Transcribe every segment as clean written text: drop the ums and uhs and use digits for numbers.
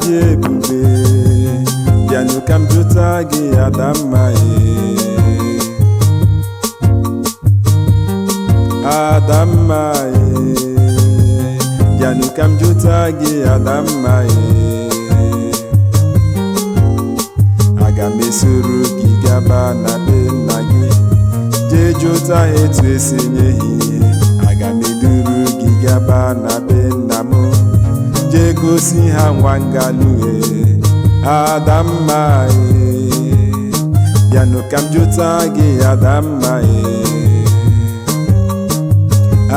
dị ebube, bịanụ ka m jụta gị Adamma Adamma bịanụ ka m jụta gị Adamma aga m esoro gị gaba na be nna gị jee jụta etu esi nye ihe. Aga m eduru gị gaba na be nna m jee gosi ha nwangalue Adamma bịanụ ka m jụta gị Adamma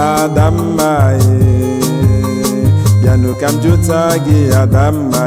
Adamma bịanụ ka m jụta gị Adamma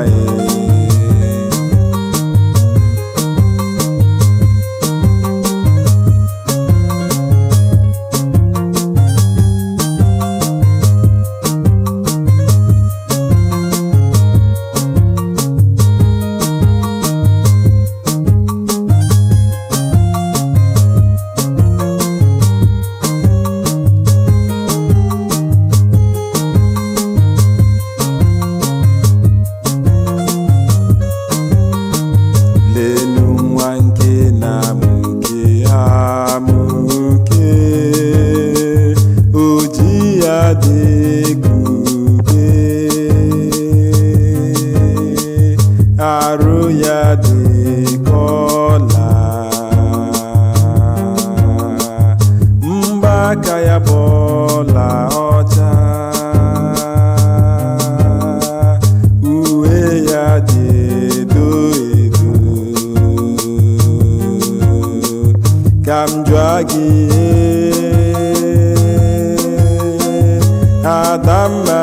arụ ya dị ka ọla, mgbaka ya bụ ọla ọcha, uwe ya dị edo edo. Ka m jụọ gị Adamma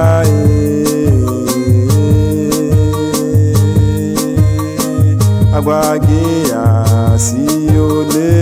agwa gị ya si ole